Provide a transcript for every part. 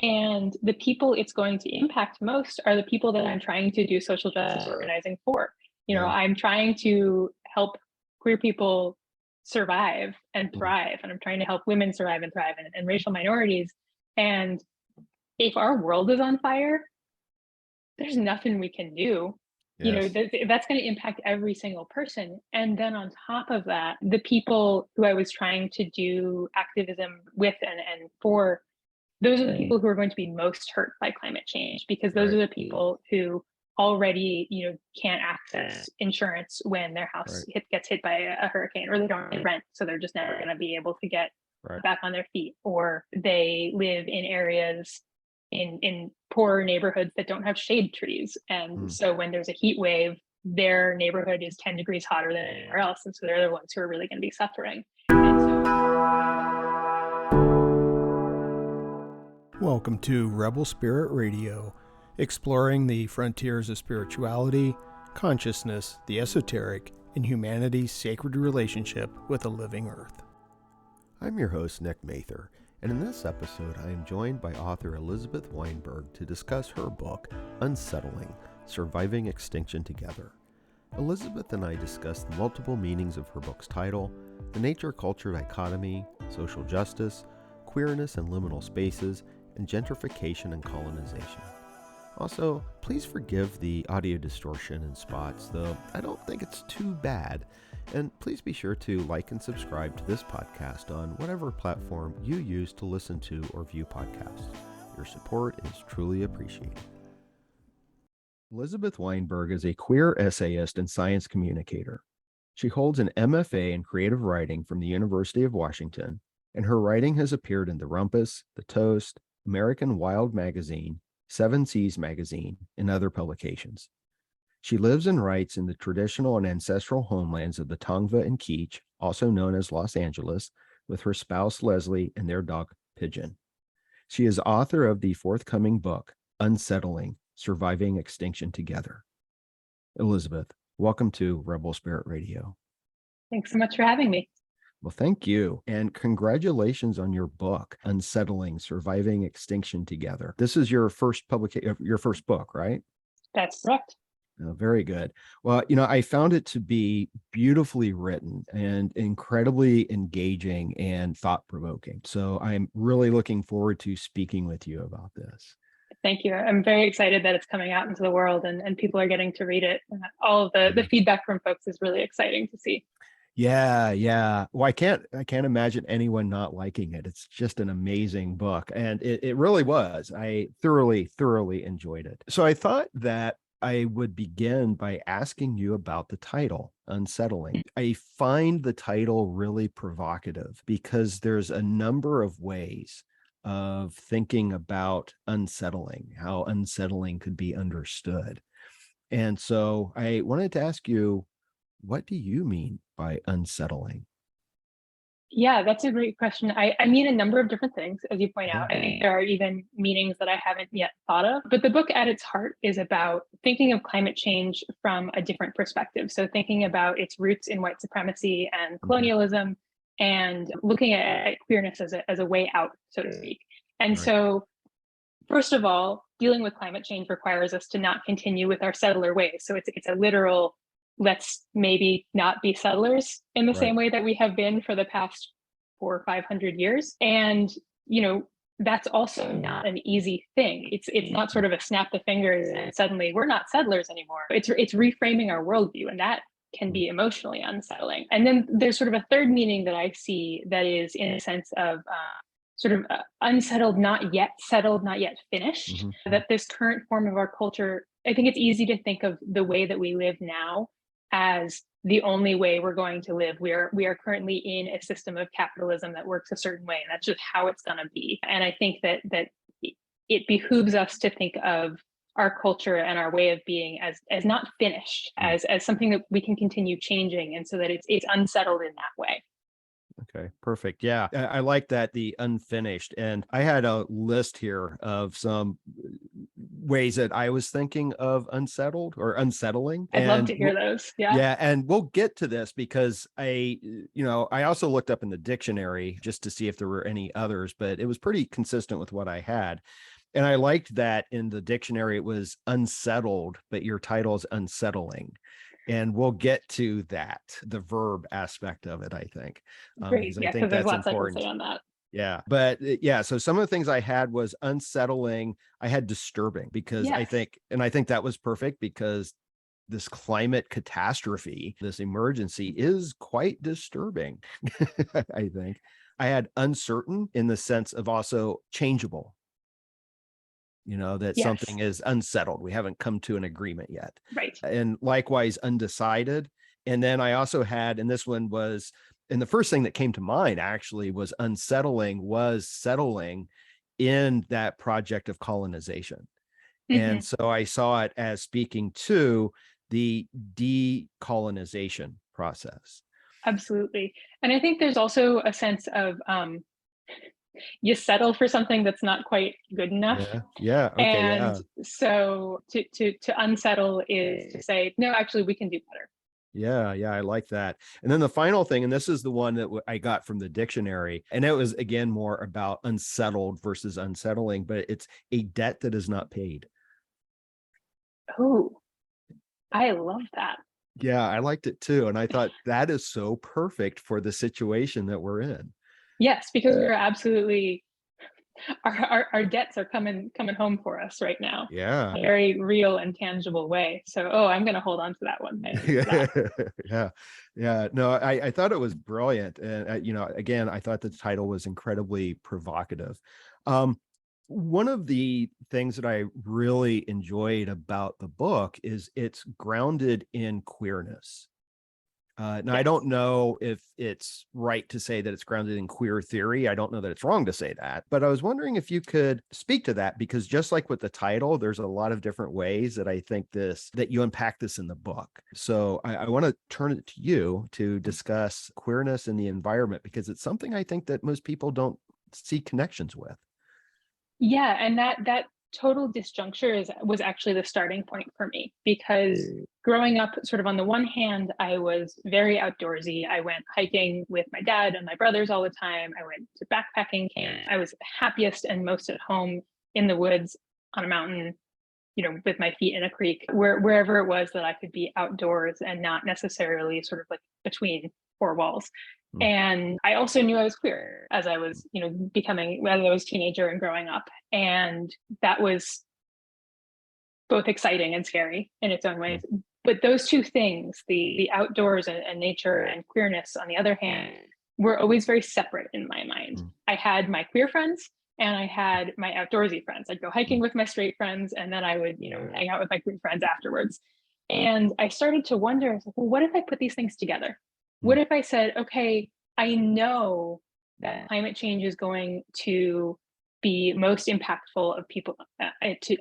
And the people it's going to impact most are the people that I'm trying to do social justice organizing for. I'm trying to help queer people survive and thrive, and I'm trying to help women survive and thrive, and racial minorities. And if our world is on fire, there's nothing we can do. Yes. That's going to impact every single person. And then on top of that, the people who I was trying to do activism with and for, those are the people who are going to be most hurt by climate change, because those are the people who already, can't access insurance when their house gets hit by a hurricane, or they don't pay rent, so they're just never going to be able to get back on their feet, or they live in areas in poor neighborhoods that don't have shade trees. And so when there's a heat wave, their neighborhood is 10 degrees hotter than anywhere else. And so they're the ones who are really going to be suffering. Welcome to Rebel Spirit Radio, exploring the frontiers of spirituality, consciousness, the esoteric, and humanity's sacred relationship with the living earth. I'm your host, Nick Mather, and in this episode I am joined by author Elizabeth Weinberg to discuss her book, Unsettling, Surviving Extinction Together. Elizabeth and I discuss the multiple meanings of her book's title, the nature-culture dichotomy, social justice, queerness and liminal spaces, and gentrification and colonization. Also, please forgive the audio distortion and spots, though I don't think it's too bad. And please be sure to like and subscribe to this podcast on whatever platform you use to listen to or view podcasts. Your support is truly appreciated. Elizabeth Weinberg is a queer essayist and science communicator. She holds an MFA in creative writing from the University of Washington, and her writing has appeared in The Rumpus, The Toast, American Wild Magazine, Seven Seas Magazine, and other publications. She lives and writes in the traditional and ancestral homelands of the Tongva and Kizh, also known as Los Angeles, with her spouse Leslie and their dog Pigeon. She is author of the forthcoming book, Unsettling, Surviving Extinction Together. Elizabeth, welcome to Rebel Spirit Radio. Thanks so much for having me. Well, thank you. And congratulations on your book, Unsettling, Surviving Extinction Together. This is your first your first book, right? That's correct. Oh, very good. Well, I found it to be beautifully written and incredibly engaging and thought-provoking. So I'm really looking forward to speaking with you about this. Thank you. I'm very excited that it's coming out into the world and people are getting to read it. All of the feedback from folks is really exciting to see. Yeah. Well, I can't imagine anyone not liking it. It's just an amazing book. And it really was. I thoroughly enjoyed it. So I thought that I would begin by asking you about the title, Unsettling. I find the title really provocative because there's a number of ways of thinking about unsettling, how unsettling could be understood. And so I wanted to ask you, what do you mean by unsettling? Yeah, that's a great question. I mean a number of different things, as you point out. I think there are even meanings that I haven't yet thought of. But the book at its heart is about thinking of climate change from a different perspective. So thinking about its roots in white supremacy and colonialism, and looking at queerness as a way out, so to speak. And so, first of all, dealing with climate change requires us to not continue with our settler ways. So it's a literal, let's maybe not be settlers in the same way that we have been for the past 400 or 500 years. And, that's also not an easy thing. It's not sort of a snap the fingers and suddenly we're not settlers anymore. It's reframing our worldview, and that can be emotionally unsettling. And then there's sort of a third meaning that I see that is in a sense of unsettled, not yet settled, not yet finished, that this current form of our culture, I think it's easy to think of the way that we live now as the only way we're going to live. We are currently in a system of capitalism that works a certain way, and that's just how it's going to be. And I think that it behooves us to think of our culture and our way of being as not finished, as something that we can continue changing, and so that it's unsettled in that way. Okay, perfect. Yeah, I like that, the unfinished. And I had a list here of some ways that I was thinking of unsettled or unsettling. I'd love And to hear those. Yeah. yeah, and we'll get to this because I also looked up in the dictionary just to see if there were any others, but it was pretty consistent with what I had. And I liked that in the dictionary it was unsettled, but your title is unsettling. And we'll get to that, the verb aspect of it, I think. Great. Because I Yeah, think because there's that's lots I can important. say on that. Yeah. But yeah, so some of the things I had was unsettling. I had disturbing because I Yes. think that was perfect because this climate catastrophe, this emergency is quite disturbing. I think I had uncertain in the sense of also changeable, that Yes. something is unsettled. We haven't come to an agreement yet. Right. And likewise, undecided. And then I also had, and this one was, and the first thing that came to mind actually was unsettling, was settling in that project of colonization. And so I saw it as speaking to the decolonization process. Absolutely. And I think there's also a sense of you settle for something that's not quite good enough. Yeah. Yeah. Okay. And Yeah. so to unsettle is to say, no, actually, we can do better. Yeah. Yeah. I like that. And then the final thing, and this is the one that I got from the dictionary, and it was again more about unsettled versus unsettling, but it's a debt that is not paid. Oh, I love that. Yeah. I liked it too. And I thought that is so perfect for the situation that we're in. Yes, because we're absolutely our debts are coming home for us right now. Yeah. In a very real and tangible way. So, I'm going to hold on to that one. Yeah. Yeah. No, I thought it was brilliant. And, again, I thought the title was incredibly provocative. One of the things that I really enjoyed about the book is it's grounded in queerness. Now, I don't know if it's right to say that it's grounded in queer theory. I don't know that it's wrong to say that, but I was wondering if you could speak to that, because just like with the title, there's a lot of different ways that I think that you unpack this in the book. So I want to turn it to you to discuss queerness in the environment, because it's something I think that most people don't see connections with. Yeah, and that total disjuncture was actually the starting point for me, because growing up, sort of on the one hand, I was very outdoorsy. I went hiking with my dad and my brothers all the time. I went to backpacking camp. I was happiest and most at home in the woods, on a mountain, with my feet in a creek, wherever it was that I could be outdoors and not necessarily sort of like between four walls. And I also knew I was queer as I was, becoming, as I was a teenager and growing up. And that was both exciting and scary in its own ways. But those two things, the outdoors and nature and queerness, on the other hand, were always very separate in my mind. I had my queer friends and I had my outdoorsy friends. I'd go hiking with my straight friends, and then I would, hang out with my queer friends afterwards. And I started to wonder, well, what if I put these things together? What if I said, okay, I know that climate change is going to be most impactful of people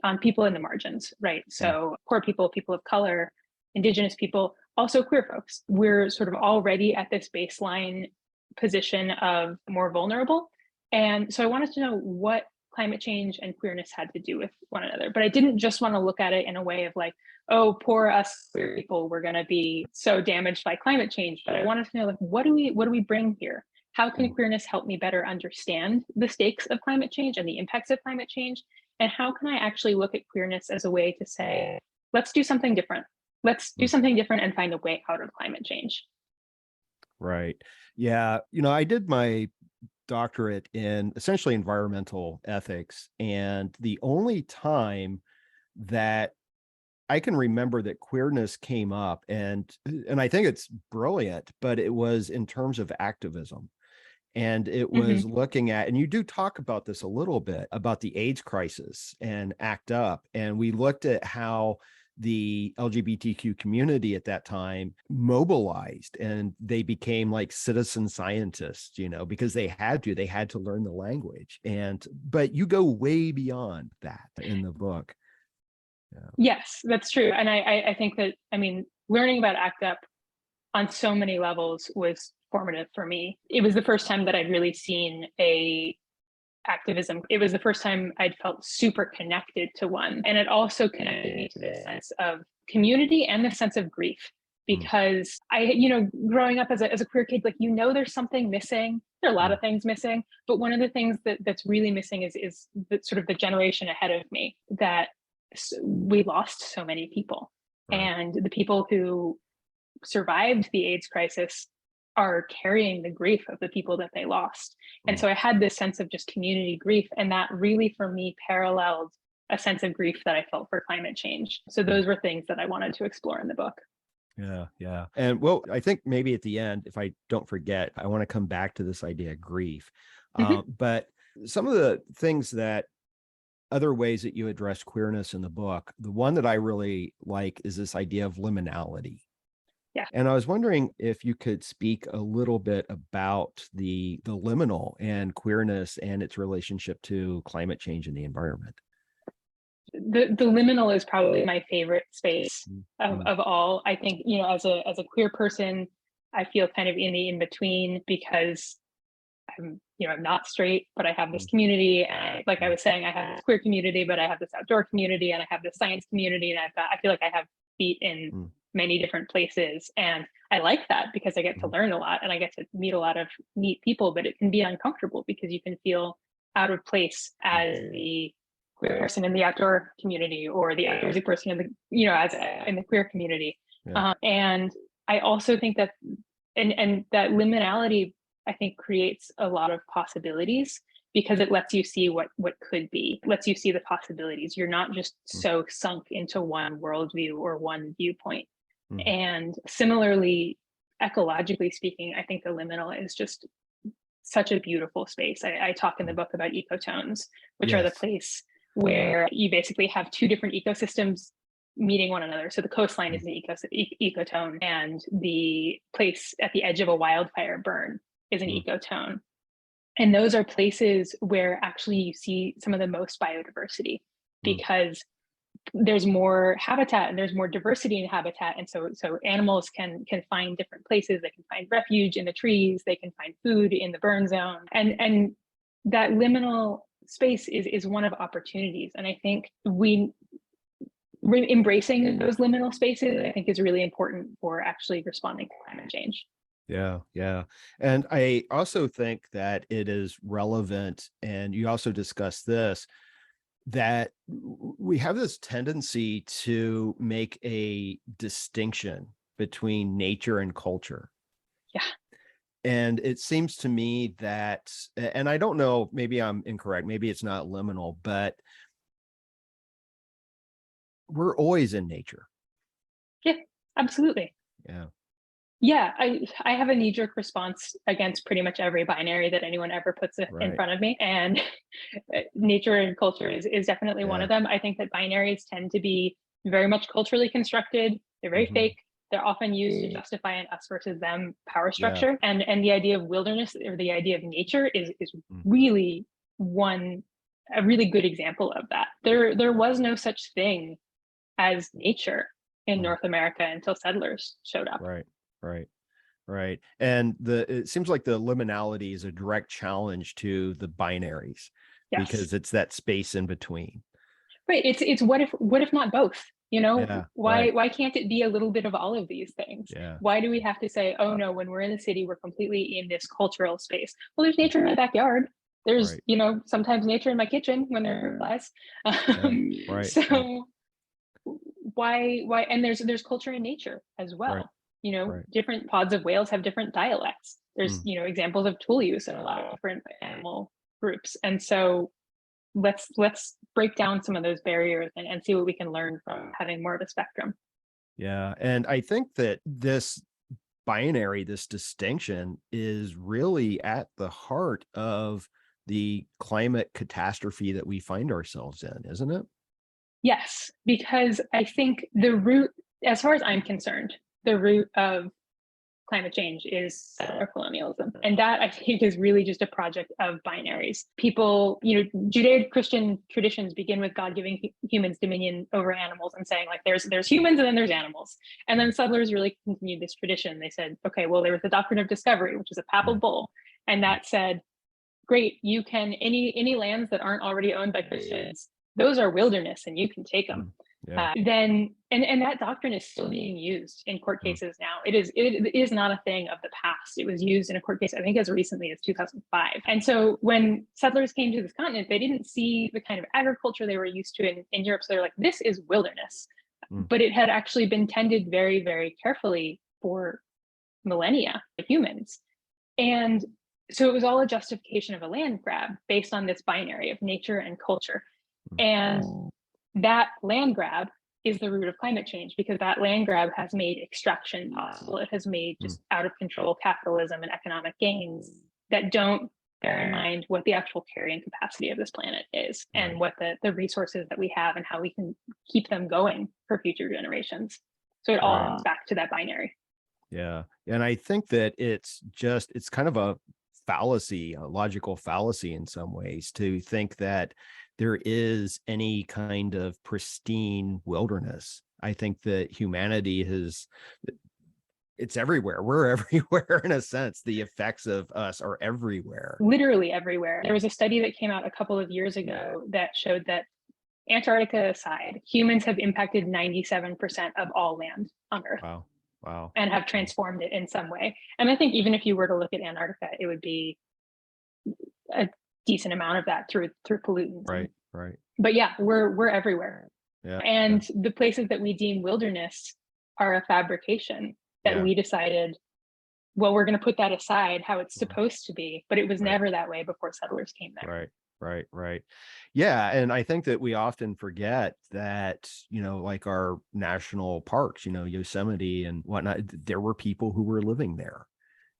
on people in the margins, right? So poor people, people of color, Indigenous people, also queer folks. We're sort of already at this baseline position of more vulnerable. And so I wanted to know what climate change and queerness had to do with one another. But I didn't just want to look at it in a way of like, oh, poor us queer people, we're going to be so damaged by climate change. But I wanted to know, like, what do we bring here? How can queerness help me better understand the stakes of climate change and the impacts of climate change? And how can I actually look at queerness as a way to say, let's do something different. Let's do something different and find a way out of climate change. Right. Yeah. I did my doctorate in essentially environmental ethics, and the only time that I can remember that queerness came up, and I think it's brilliant, but it was in terms of activism. And it was looking at, and you do talk about this a little bit, about the AIDS crisis and ACT UP. And we looked at how the LGBTQ community at that time mobilized, and they became like citizen scientists, because they had to learn the language. But you go way beyond that in the book. Yeah. Yes, that's true. And I think that, learning about ACT UP on so many levels was formative for me. It was the first time that I'd really seen a activism. It was the first time I'd felt super connected to one. And it also connected me to this sense of community and the sense of grief. Because growing up as a queer kid, like, there's something missing. There are a lot of things missing, but one of the things that's really missing is the, sort of the generation ahead of me, that we lost so many people. Right. And the people who survived the AIDS crisis are carrying the grief of the people that they lost. And so I had this sense of just community grief, and that really, for me, paralleled a sense of grief that I felt for climate change. So those were things that I wanted to explore in the book. Yeah. And well, I think maybe at the end, if I don't forget, I want to come back to this idea of grief. But some of the things other ways that you address queerness in the book, the one that I really like is this idea of liminality. Yeah. And I was wondering if you could speak a little bit about the liminal and queerness and its relationship to climate change and the environment. The liminal is probably my favorite space of all. I think, as a queer person, I feel kind of in the in-between, because I'm not straight, but I have this community. And like I was saying, I have this queer community, but I have this outdoor community, and I have this science community. And I feel like I have feet in many different places. And I like that, because I get to learn a lot and I get to meet a lot of neat people, but it can be uncomfortable because you can feel out of place as the queer person in the outdoor community, or the outdoorsy person in the queer community. Yeah. And I also think that, and that liminality, I think, creates a lot of possibilities, because it lets you see what could be, lets you see the possibilities. You're not just so sunk into one worldview or one viewpoint. And similarly, ecologically speaking, I think the liminal is just such a beautiful space. I talk in the book about ecotones, which are the place where you basically have two different ecosystems meeting one another. So the coastline is an ecotone, and the place at the edge of a wildfire burn is an ecotone. And those are places where actually you see some of the most biodiversity, because there's more habitat and there's more diversity in habitat. And so animals can find different places. They can find refuge in the trees. They can find food in the burn zone. And that liminal space is one of opportunities. And I think embracing those liminal spaces, I think, is really important for actually responding to climate change. Yeah. And I also think that it is relevant, and you also discuss this, that we have this tendency to make a distinction between nature and culture. Yeah. And it seems to me that, and I don't know, maybe I'm incorrect, maybe it's not liminal, but we're always in nature. Yeah, absolutely. Yeah, I have a knee-jerk response against pretty much every binary that anyone ever puts in front of me. And nature and culture is definitely one of them. I think that binaries tend to be very much culturally constructed. They're very fake. They're often used to justify an us versus them power structure. And the idea of wilderness, or the idea of nature, is really a really good example of that. There was no such thing as nature in North America until settlers showed up. Right. And it seems like the liminality is a direct challenge to the binaries, because it's that space in between. Right. It's what if not both? Why can't it be a little bit of all of these things? Why do we have to say, oh no, when we're in the city, we're completely in this cultural space? Well, there's nature in my backyard. There's, sometimes nature in my kitchen when there are flies. So why? And there's culture in nature as well. Different pods of whales have different dialects. There's, examples of tool use in a lot of different animal groups. And so let's break down some of those barriers and see what we can learn from having more of a spectrum. Yeah. And I think that this binary, this distinction, is really at the heart of the climate catastrophe that we find ourselves in, isn't it? Yes, because I think the root, as far as I'm concerned, the root of climate change is settler colonialism. And that, I think, is really just a project of binaries. People, Judeo-Christian traditions begin with God giving humans dominion over animals and saying, like, there's humans and then there's animals. And then settlers really continued this tradition. They said, okay, well, there was the doctrine of discovery, which is a papal bull. And that said, great, you can, any lands that aren't already owned by Christians, those are wilderness and you can take them. Yeah. Then and that doctrine is still being used in court cases now. It is not a thing of the past. It was used in a court case, I think, as recently as 2005. And so when settlers came to this continent, they didn't see the kind of agriculture they were used to in Europe. So they're like, this is wilderness. But it had actually been tended very, very carefully for millennia by humans. And so it was all a justification of a land grab based on this binary of nature and culture. And that land grab is the root of climate change, because that land grab has made extraction possible. It has made just out of control capitalism and economic gains that don't bear in mind what the actual carrying capacity of this planet is, and what the resources that we have and how we can keep them going for future generations. So it all comes back to that binary. Yeah. And I think that it's kind of a fallacy, a logical fallacy in some ways, to think that there is any kind of pristine wilderness. I think that humanity it's everywhere. We're everywhere in a sense. The effects of us are everywhere. Literally everywhere. There was a study that came out a couple of years ago that showed that, Antarctica aside, humans have impacted 97% of all land on Earth. Wow. And have transformed it in some way. And I think even if you were to look at Antarctica, it would be a decent amount of that through pollutants. Right. But yeah, we're everywhere. Yeah. And the places that we deem wilderness are a fabrication that we decided, well, we're going to put that aside how it's supposed to be, but it was never that way before settlers came there. Right. Yeah. And I think that we often forget that, like our national parks, Yosemite and whatnot, there were people who were living there.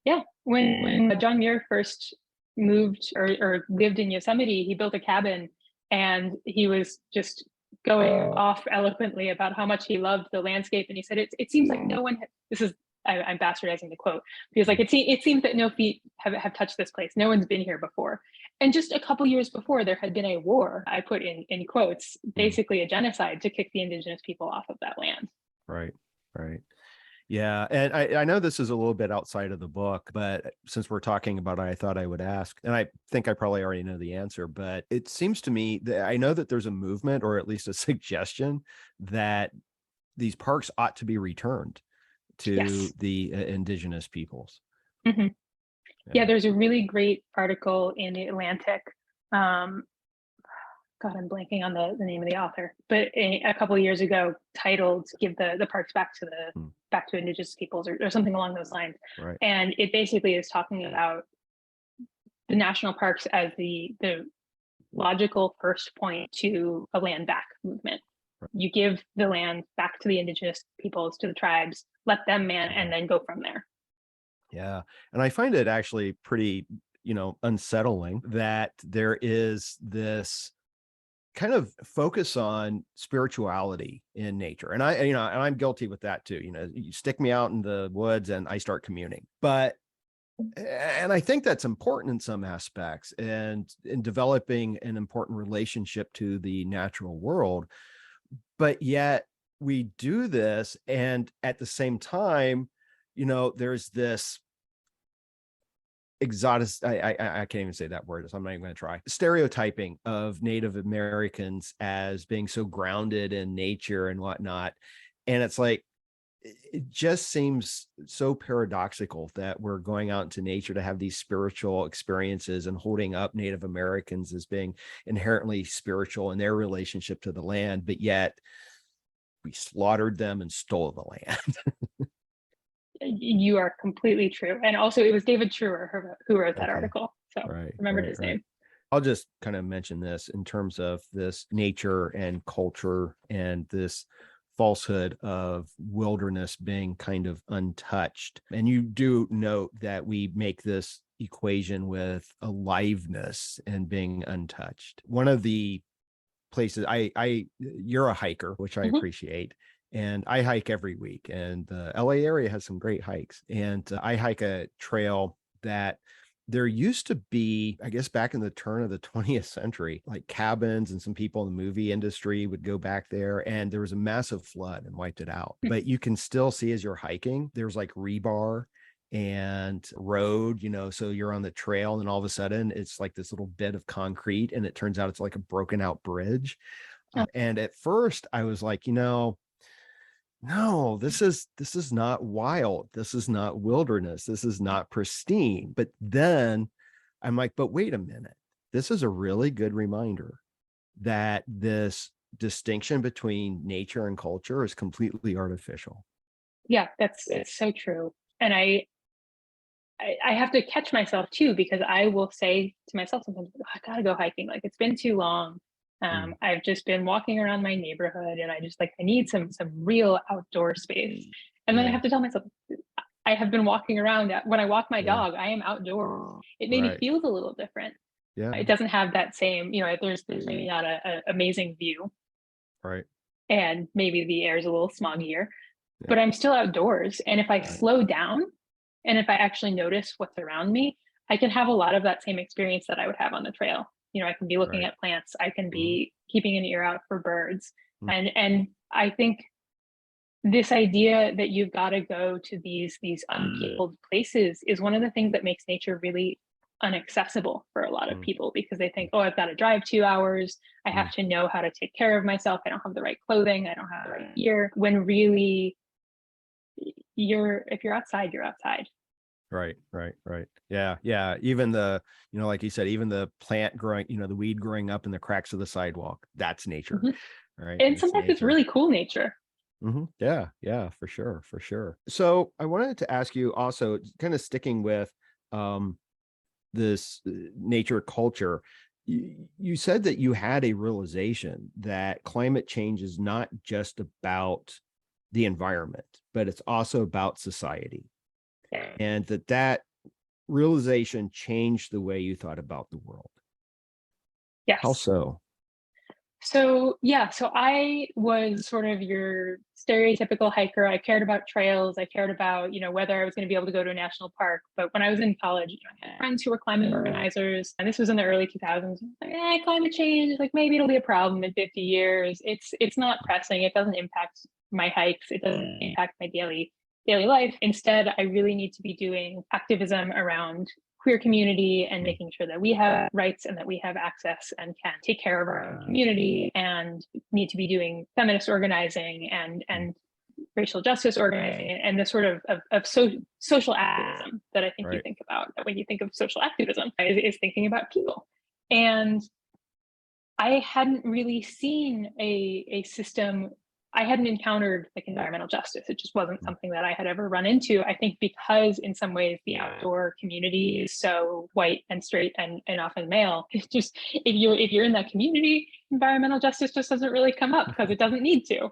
Yeah. When John Muir first moved or lived in Yosemite, he built a cabin, and he was just going off eloquently about how much he loved the landscape. And he said, it seems like no one, I'm bastardizing the quote. He was like, it seems that no feet have touched this place. No one's been here before. And just a couple years before, there had been a war, I put in quotes, basically a genocide to kick the indigenous people off of that land. Right. Yeah. And I know this is a little bit outside of the book, but since we're talking about it, I thought I would ask, and I think I probably already know the answer, but it seems to me that I know that there's a movement, or at least a suggestion, that these parks ought to be returned to the indigenous peoples. Yeah, there's a really great article in the Atlantic. God, I'm blanking on the name of the author, but a couple of years ago, titled "Give the Parks Back to Indigenous Peoples" or something along those lines. Right. And it basically is talking about the national parks as the logical first point to a land back movement. Right. You give the land back to the indigenous peoples, to the tribes, let them man, and then go from there. Yeah. And I find it actually pretty, unsettling that there is this kind of focus on spirituality in nature. And I'm guilty with that too. You stick me out in the woods and I start communing. And I think that's important in some aspects, and in developing an important relationship to the natural world. But yet we do this, and at the same time, there's this exotic, I can't even say that word, so I'm not even going to try, stereotyping of Native Americans as being so grounded in nature and whatnot. And it's like, it just seems so paradoxical that we're going out into nature to have these spiritual experiences and holding up Native Americans as being inherently spiritual in their relationship to the land, but yet we slaughtered them and stole the land. You are completely true. And also, it was David Truer who wrote that article. So remembered his name. I'll just kind of mention this in terms of this nature and culture and this falsehood of wilderness being kind of untouched. And you do note that we make this equation with aliveness and being untouched. One of the places you're a hiker, which I appreciate. And I hike every week, and the LA area has some great hikes. And I hike a trail that there used to be, I guess, back in the turn of the 20th century, like cabins, and some people in the movie industry would go back there, and there was a massive flood and wiped it out. But you can still see as you're hiking, there's like rebar and road, so you're on the trail and all of a sudden it's like this little bit of concrete and it turns out it's like a broken out bridge. And at first I was like, no, this is not wild. This is not wilderness. This is not pristine. But then I'm like, but wait a minute. This is a really good reminder that this distinction between nature and culture is completely artificial. Yeah, it's so true. And I have to catch myself too, because I will say to myself sometimes, "Oh, I gotta go hiking. Like it's been too long. I've just been walking around my neighborhood and I need some real outdoor space." And then I have to tell myself, I have been walking around. When I walk my dog, I am outdoors. It maybe feels a little different. Yeah. It doesn't have that same, there's maybe not a amazing view. Right. And maybe the air is a little smoggier, but I'm still outdoors. And if I slow down and if I actually notice what's around me, I can have a lot of that same experience that I would have on the trail. I can be looking at plants. I can be keeping an ear out for birds. And I think this idea that you've got to go to these unpeopled places is one of the things that makes nature really inaccessible for a lot of people, because they think, oh, I've got to drive 2 hours. I have to know how to take care of myself. I don't have the right clothing. I don't have the right gear. When really if you're outside, you're outside. Right. Yeah. Even the, like you said, even the plant growing, the weed growing up in the cracks of the sidewalk, that's nature. Right. And sometimes it's really cool nature. Yeah, for sure. So I wanted to ask you also, kind of sticking with this nature culture, you said that you had a realization that climate change is not just about the environment, but it's also about society. And that realization changed the way you thought about the world. Yes. How so? So I was sort of your stereotypical hiker. I cared about trails. I cared about, whether I was going to be able to go to a national park. But when I was in college, I had friends who were climate organizers, and this was in the early 2000s. Like, climate change, like maybe it'll be a problem in 50 years. It's not pressing. It doesn't impact my hikes. It doesn't impact my daily life. Instead, I really need to be doing activism around queer community and making sure that we have rights and that we have access and can take care of our own community, and need to be doing feminist organizing and racial justice organizing, and the sort of social activism that I think you think about when you think of social activism is thinking about people. And I hadn't really seen a system. I hadn't encountered like environmental justice. It just wasn't something that I had ever run into. I think because in some ways the outdoor community is so white and straight and often male, it's just, if you're in that community, environmental justice just doesn't really come up because it doesn't need to.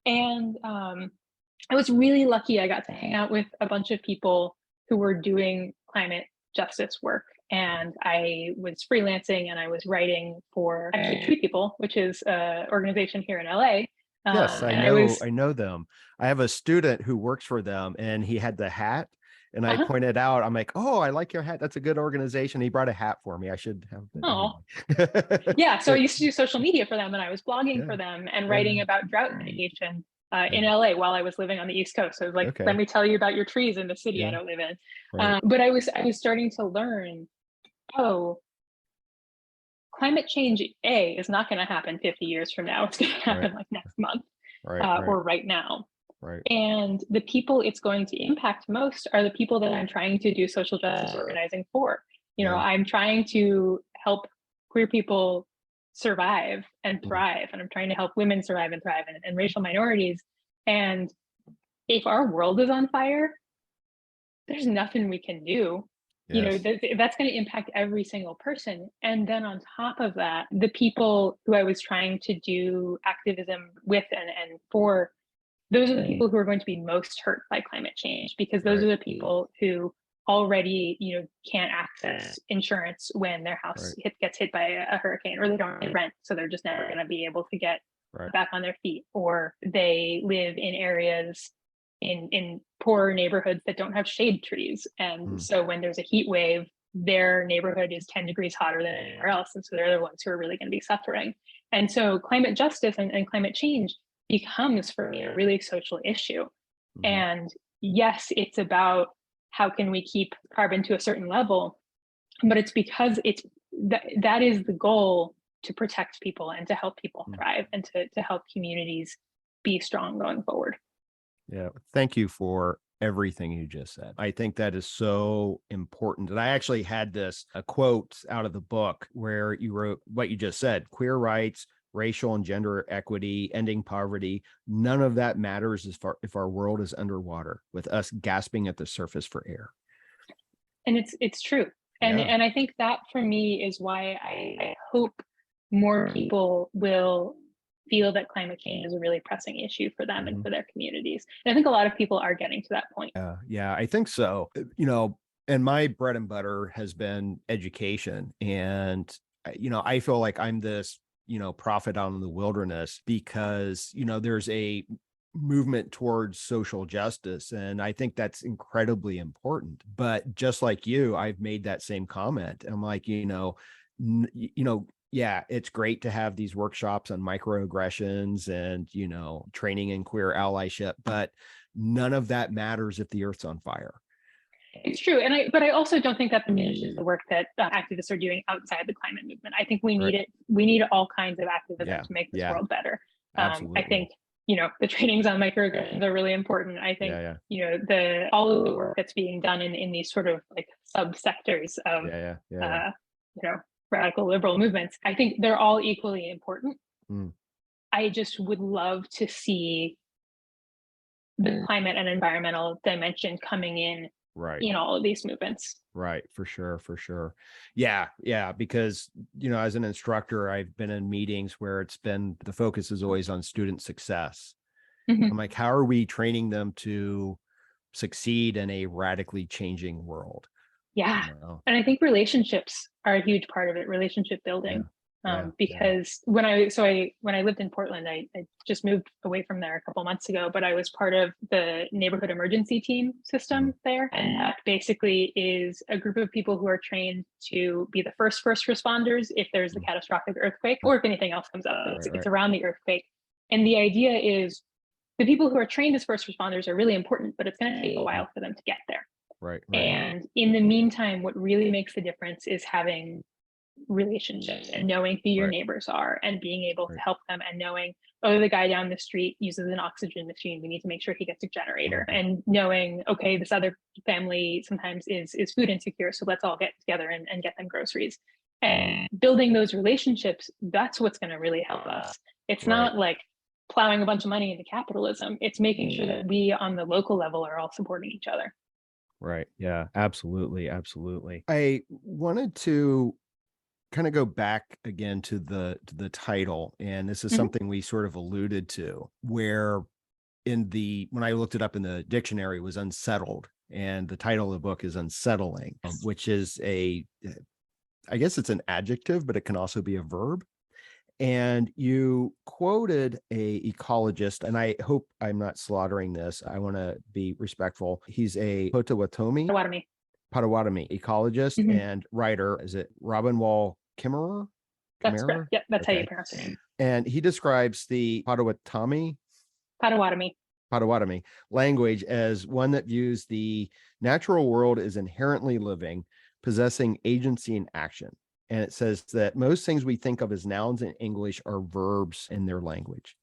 And I was really lucky. I got to hang out with a bunch of people who were doing climate justice work. And I was freelancing and I was writing for actually Tree People, which is an organization here in LA. Yes, I know them. I have a student who works for them, and he had the hat, and I pointed out, I'm like, oh, I like your hat. That's a good organization. He brought a hat for me. I should have it. Anyway. Yeah. So I used to do social media for them, and I was blogging for them and writing about drought mitigation in LA while I was living on the East Coast. So it was like, let me tell you about your trees in the city I don't live in. But I was starting to learn, climate change, is not going to happen 50 years from now. It's going to happen like next month or right now. And the people it's going to impact most are the people that I'm trying to do social justice organizing for. I'm trying to help queer people survive and thrive, and I'm trying to help women survive and thrive, and racial minorities. And if our world is on fire, there's nothing we can do. That's going to impact every single person. And then on top of that, the people who I was trying to do activism with and for, those are the people who are going to be most hurt by climate change, because those are the people who already, can't access insurance when their house gets hit by a hurricane, or they don't pay rent. So they're just never going to be able to get back on their feet, or they live in areas in poor neighborhoods that don't have shade trees. And so when there's a heat wave, their neighborhood is 10 degrees hotter than anywhere else. And so they're the ones who are really going to be suffering. And so climate justice and climate change becomes, for me, a really social issue. And yes, it's about how can we keep carbon to a certain level? But it's because that is the goal, to protect people and to help people thrive and to help communities be strong going forward. Yeah. Thank you for everything you just said. I think that is so important. And I actually had a quote out of the book where you wrote what you just said: queer rights, racial and gender equity, ending poverty. None of that matters if our world is underwater, with us gasping at the surface for air. And it's true. And I think that for me is why I hope more people will feel that climate change is a really pressing issue for them and for their communities. And I think a lot of people are getting to that point. Yeah, I think so. And my bread and butter has been education. And, I feel like I'm this, prophet out in the wilderness because, there's a movement towards social justice. And I think that's incredibly important. But just like you, I've made that same comment. I'm like, yeah, it's great to have these workshops on microaggressions and, training in queer allyship, but none of that matters if the earth's on fire. It's true. But I also don't think that diminishes the work that activists are doing outside the climate movement. I think we need it. We need all kinds of activism to make this world better. Absolutely. I think, the trainings on microaggressions are really important. I think, all of the work that's being done in these sort of like subsectors of, radical liberal movements, I think they're all equally important. I just would love to see the climate and environmental dimension coming in all of these movements. Right. For sure. Yeah. Because, as an instructor, I've been in meetings where the focus is always on student success. I'm like, how are we training them to succeed in a radically changing world? Yeah. And I think relationships are a huge part of it, relationship building. Because when I lived in Portland, I just moved away from there a couple months ago, but I was part of the neighborhood emergency team system there. And that basically is a group of people who are trained to be the first responders if there's a catastrophic earthquake or if anything else comes up. It's around the earthquake. And the idea is the people who are trained as first responders are really important, but it's going to take a while for them to get there. Right. And in the meantime, what really makes the difference is having relationships and knowing who your neighbors are and being able to help them, and knowing, oh, the guy down the street uses an oxygen machine, we need to make sure he gets a generator, and knowing, okay, this other family sometimes is food insecure, so let's all get together and get them groceries. And building those relationships, that's what's going to really help us. It's not like plowing a bunch of money into capitalism. It's making sure that we on the local level are all supporting each other. Right. Yeah, absolutely. I wanted to kind of go back again to the title, and this is something we sort of alluded to, where when I looked it up in the dictionary, it was unsettled, and the title of the book is Unsettling, which is I guess it's an adjective, but it can also be a verb. And you quoted a ecologist, and I hope I'm not slaughtering this. I want to be respectful. He's a Potawatomi ecologist and writer. Is it Robin Wall Kimmerer? That's correct. Yeah, that's how you pronounce it. And he describes the Potawatomi language as one that views the natural world as inherently living, possessing agency and action. And it says that most things we think of as nouns in English are verbs in their language.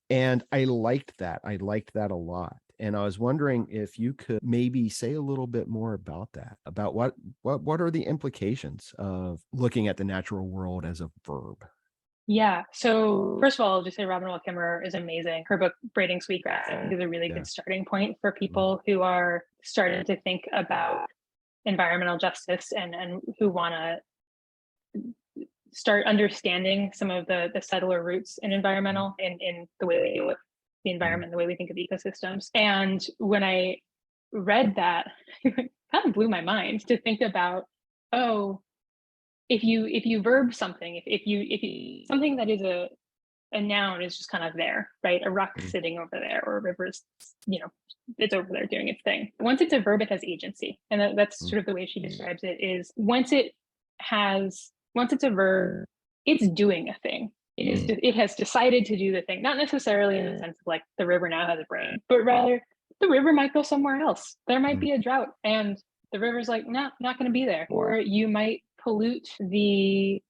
And I liked that. I liked that a lot. And I was wondering if you could maybe say a little bit more about that, about what are the implications of looking at the natural world as a verb? Yeah. So first of all, I'll just say Robin Wall Kimmerer is amazing. Her book, Braiding Sweetgrass, is a really good starting point for people who are starting to think about environmental justice and who want to start understanding some of the subtler roots in environmental in the way we deal with the environment, the way we think of ecosystems. And when I read that, it kind of blew my mind to think about, if you verb something, if you something that is a noun is just kind of there, right? A rock sitting over there, or a river's, it's over there doing its thing. Once it's a verb, it has agency. And that's sort of the way she describes it, is once it's a verb, it's doing a thing. It has decided to do the thing, not necessarily in the sense of like the river now has a brain, but rather the river might go somewhere else. There might be a drought and the river's like, no, not going to be there. Or you might pollute the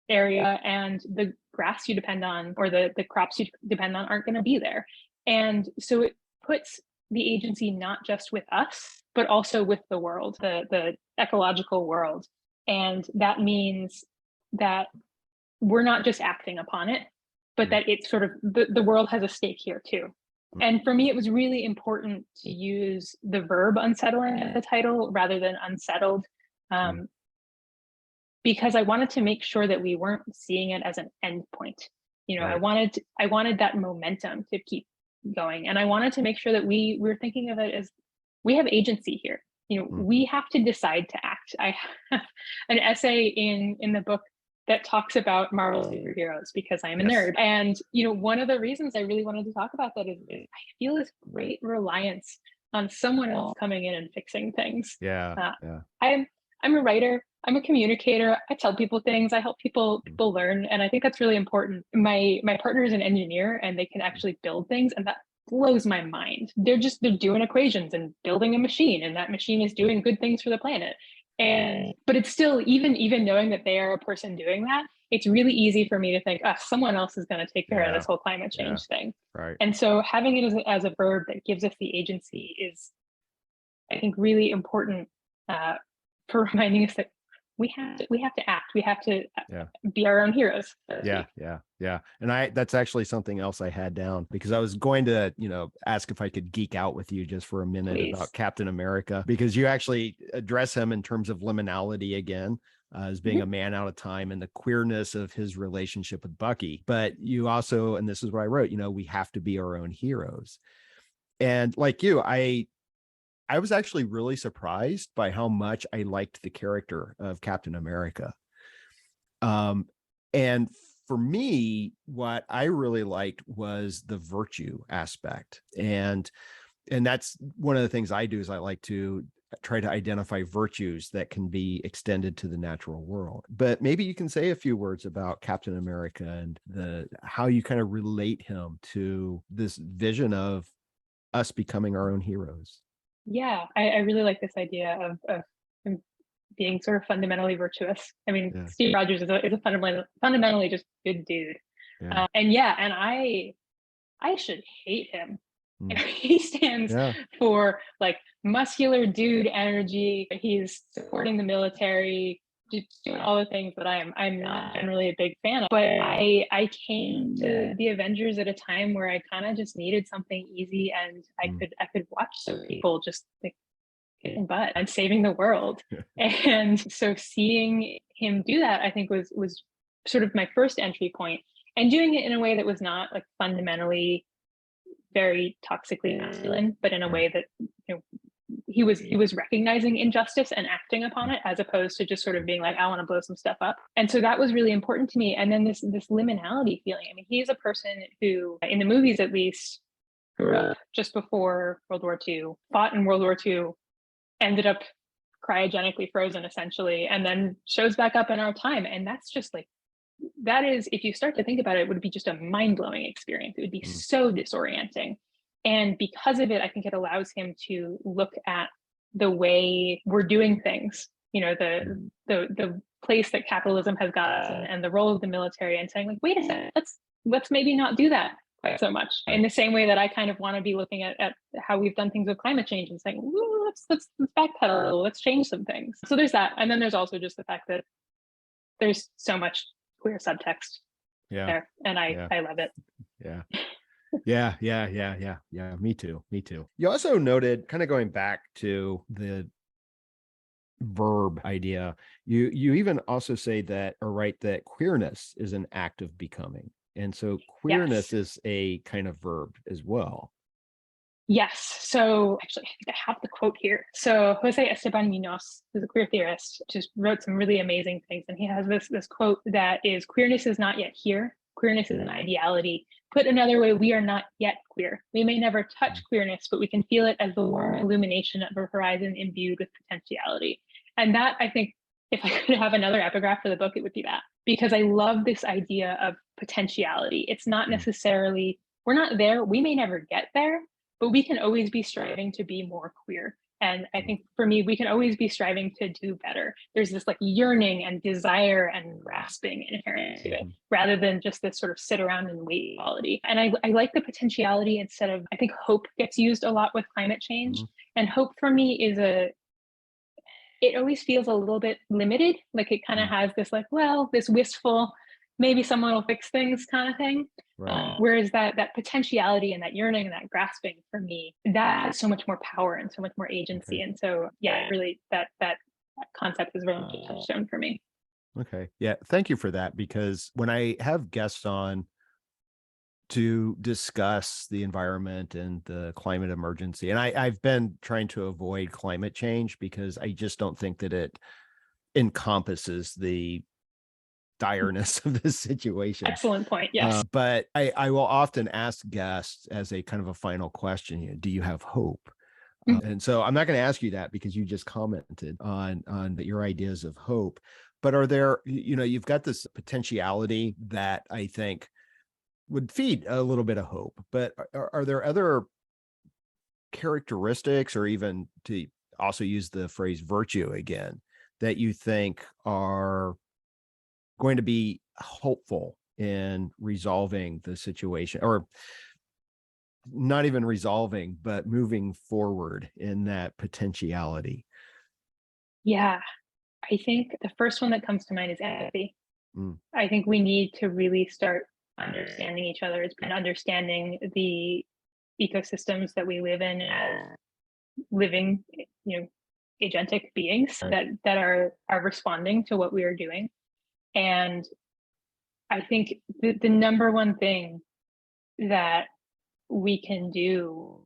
area and the grass you depend on or the crops you depend on aren't going to be there. And so it puts the agency not just with us, but also with the world, the ecological world. And that means that we're not just acting upon it, but that it's sort of the world has a stake here too. And for me, it was really important to use the verb unsettling as the title rather than unsettled, because I wanted to make sure that we weren't seeing it as an end point. You know, right. I wanted that momentum to keep going, and I wanted to make sure that we were thinking of it as we have agency here. You know, we have to decide to act. I have an essay in the book that talks about Marvel superheroes because I'm a nerd. And, you know, one of the reasons I really wanted to talk about that is I feel this great reliance on someone else coming in and fixing things. I'm a writer. I'm a communicator. I tell people things. I help people learn. And I think that's really important. My partner is an engineer and they can actually build things. And that blows my mind. They're doing equations and building a machine, and that machine is doing good things for the planet. But it's still, even knowing that they are a person doing that, it's really easy for me to think, someone else is going to take care of this whole climate change thing. Right. And so having it as a verb that gives us the agency is, I think, really important for reminding us that we have to act. We have to be our own heroes. Yeah. And that's actually something else I had down, because I was going to, ask if I could geek out with you just for a minute about Captain America, because you actually address him in terms of liminality again, as being a man out of time and the queerness of his relationship with Bucky. But you also, and this is what I wrote, we have to be our own heroes. And like you, I was actually really surprised by how much I liked the character of Captain America. And for me, what I really liked was the virtue aspect. And that's one of the things I do is I like to try to identify virtues that can be extended to the natural world. But maybe you can say a few words about Captain America and how you kind of relate him to this vision of us becoming our own heroes. Yeah, I really like this idea of him being sort of fundamentally virtuous. I mean, Steve Rogers is a fundamentally just good dude. And I should hate him. He stands for like muscular dude energy. He's supporting the military, just doing all the things that I'm not generally a big fan of. But I came to the Avengers at a time where I kind of just needed something easy, and I could watch some people just like getting butt and saving the world. And so seeing him do that, I think was sort of my first entry point, and doing it in a way that was not like fundamentally very toxically masculine, but in a way that he was recognizing injustice and acting upon it, as opposed to just sort of being like, I want to blow some stuff up. And so that was really important to me. And then this liminality feeling. I mean, he's a person who, in the movies at least, grew up just before World War II, fought in World War II, ended up cryogenically frozen essentially, and then shows back up in our time. And that's just like, that is, if you start to think about it, it would be just a mind-blowing experience. It would be so disorienting. And because of it, I think it allows him to look at the way we're doing things, the place that capitalism has got us, and the role of the military, and saying like, wait a second, let's maybe not do that quite so much. In the same way that I kind of want to be looking at how we've done things with climate change and saying, let's backpedal a little, let's change some things. So there's that. And then there's also just the fact that there's so much queer subtext there, and I love it. Yeah. Me too. You also noted, kind of going back to the verb idea, you even also say that, or write that queerness is an act of becoming, and so queerness is a kind of verb as well. Yes. So actually, I think I have the quote here. So Jose Esteban Munoz, who's a queer theorist, just wrote some really amazing things. And he has this quote that is, queerness is not yet here. Queerness is an ideality. Put another way, we are not yet queer. We may never touch queerness, but we can feel it as the warm illumination of a horizon imbued with potentiality. And that, I think, if I could have another epigraph for the book, it would be that. Because I love this idea of potentiality. It's not necessarily, we're not there. We may never get there, but we can always be striving to be more queer. And I think for me, we can always be striving to do better. There's this like yearning and desire and grasping inherent to it, rather than just this sort of sit around and wait quality. And I like the potentiality instead of, I think hope gets used a lot with climate change. And hope for me is it always feels a little bit limited. Like it kind of has this like, well, this wistful, maybe someone will fix things kind of thing. Right. Whereas that potentiality and that yearning and that grasping for me, that has so much more power and so much more agency. And so, yeah, really that concept is very much a touchstone for me. Okay. Yeah. Thank you for that, because when I have guests on to discuss the environment and the climate emergency, and I've been trying to avoid climate change because I just don't think that it encompasses the direness of this situation. Excellent point. Yes. But I will often ask guests as a kind of a final question, do you have hope? And so I'm not going to ask you that because you just commented on your ideas of hope. But are there, you've got this potentiality that I think would feed a little bit of hope, but are there other characteristics, or even to also use the phrase virtue again, that you think are going to be hopeful in resolving the situation, or not even resolving, but moving forward in that potentiality? Yeah, I think the first one that comes to mind is empathy. I think we need to really start understanding each other and understanding the ecosystems that we live in as living, agentic beings that are responding to what we are doing. And I think the number one thing that we can do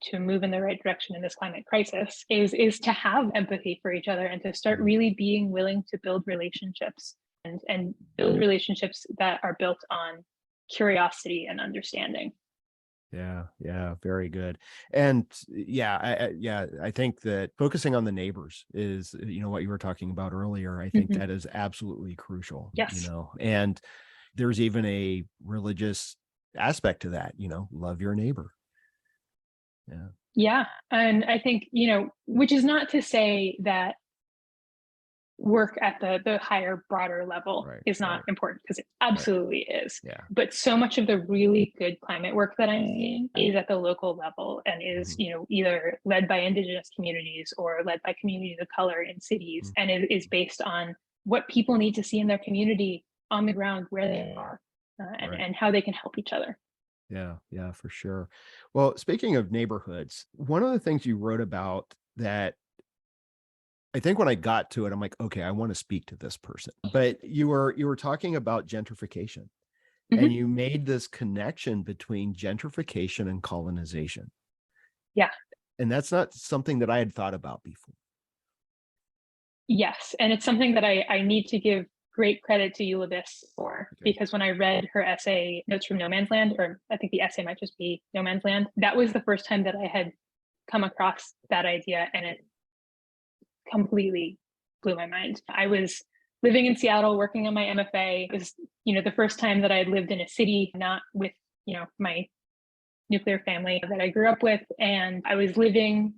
to move in the right direction in this climate crisis is to have empathy for each other and to start really being willing to build relationships and build relationships that are built on curiosity and understanding. Yeah, very good. And I think that focusing on the neighbors is, what you were talking about earlier. I think that is absolutely crucial. Yes. And there's even a religious aspect to that, love your neighbor. Yeah. And I think, which is not to say that work at the higher, broader level is not important, because it absolutely is. Yeah. But so much of the really good climate work that I'm seeing is at the local level and is, either led by Indigenous communities or led by communities of color in cities, and it is based on what people need to see in their community on the ground where they are, and how they can help each other. Yeah, for sure. Well, speaking of neighborhoods, one of the things you wrote about that I think when I got to it, I'm like, okay, I want to speak to this person. But you were talking about gentrification, and you made this connection between gentrification and colonization. Yeah. And that's not something that I had thought about before. Yes. And it's something that I need to give great credit to Elizabeth for, because when I read her essay, Notes from No Man's Land, or I think the essay might just be No Man's Land, that was the first time that I had come across that idea, and it completely blew my mind. I was living in Seattle, working on my MFA. It was, the first time that I had lived in a city, not with, my nuclear family that I grew up with. And I was living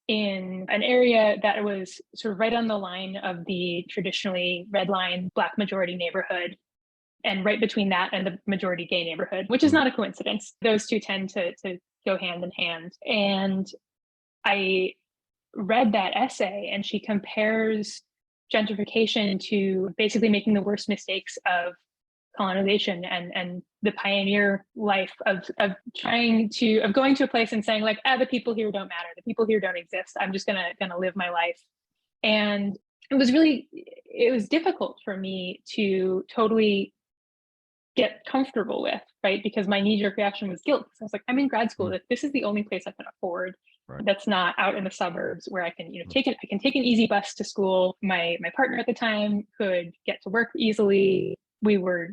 in an area that was sort of right on the line of the traditionally red line Black majority neighborhood, and right between that and the majority gay neighborhood, which is not a coincidence. Those two tend to go hand in hand. And I read that essay, and she compares gentrification to basically making the worst mistakes of colonization and the pioneer life of going to a place and saying like, the people here don't matter, the people here don't exist, I'm just gonna live my life. And it was difficult for me to totally get comfortable with, right? Because my knee-jerk reaction was guilt. So I was like, I'm in grad school. This is the only place I can afford. That's not out in the suburbs where I can, I can take an easy bus to school. My partner at the time could get to work easily. We were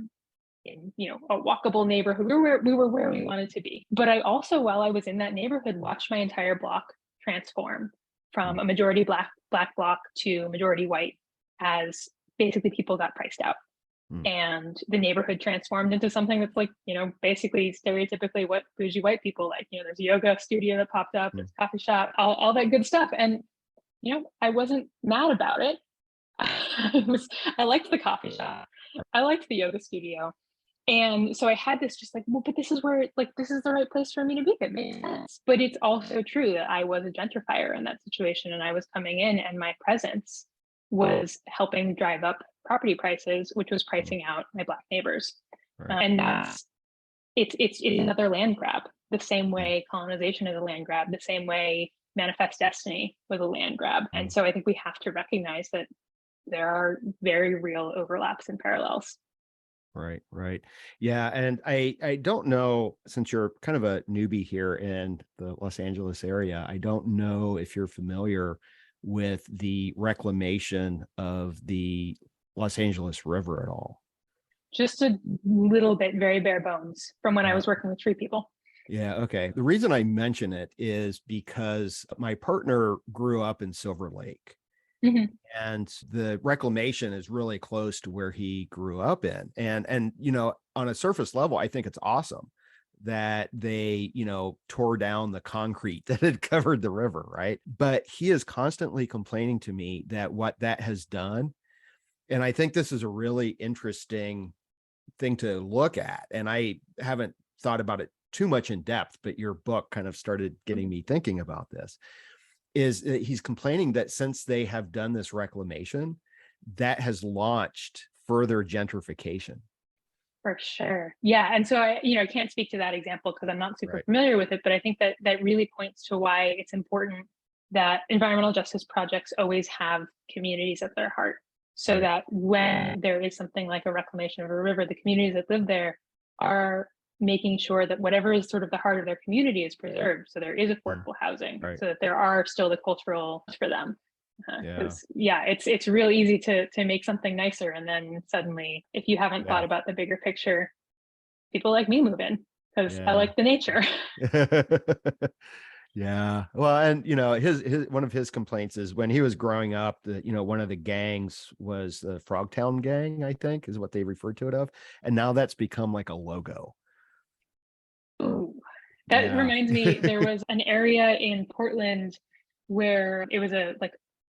in, a walkable neighborhood. We were where we wanted to be. But I also, while I was in that neighborhood, watched my entire block transform from a majority black block to majority white, as basically people got priced out. and the neighborhood transformed into something that's like, basically stereotypically what bougie white people like. There's a yoga studio that popped up, there's a coffee shop, all that good stuff. And, I wasn't mad about it. I liked the coffee shop. I liked the yoga studio. And so I had this just like, well, but this is where, like, this is the right place for me to be. It makes sense. But it's also true that I was a gentrifier in that situation, and I was coming in and my presence was helping drive up property prices, which was pricing out my Black neighbors. Right. And it's another land grab, the same way colonization is a land grab, the same way Manifest Destiny was a land grab. And so I think we have to recognize that there are very real overlaps and parallels. Right. Yeah. And I don't know, since you're kind of a newbie here in the Los Angeles area, I don't know if you're familiar with the reclamation of the Los Angeles River at all. Just a little bit, very bare bones from when I was working with 3 people. Yeah. Okay. The reason I mention it is because my partner grew up in Silver Lake. And the reclamation is really close to where he grew up in. And on a surface level, I think it's awesome that they, tore down the concrete that had covered the river, right? But he is constantly complaining to me that what that has done, and I think this is a really interesting thing to look at, and I haven't thought about it too much in depth, but your book kind of started getting me thinking about this, is that he's complaining that since they have done this reclamation, that has launched further gentrification. For sure. Yeah. And so I can't speak to that example because I'm not super familiar with it, but I think that really points to why it's important that environmental justice projects always have communities at their heart. So that when there is something like a reclamation of a river, the communities that live there are making sure that whatever is sort of the heart of their community is preserved. So there is affordable housing, so that there are still the cultural for them. It's real easy to make something nicer, and then suddenly, if you haven't thought about the bigger picture, people like me move in because I like the nature. Yeah. Well, and his one of his complaints is when he was growing up, that one of the gangs was the Frogtown gang, I think is what they referred to it of, and now that's become like a logo. Ooh, that reminds me, there was an area in Portland where it was a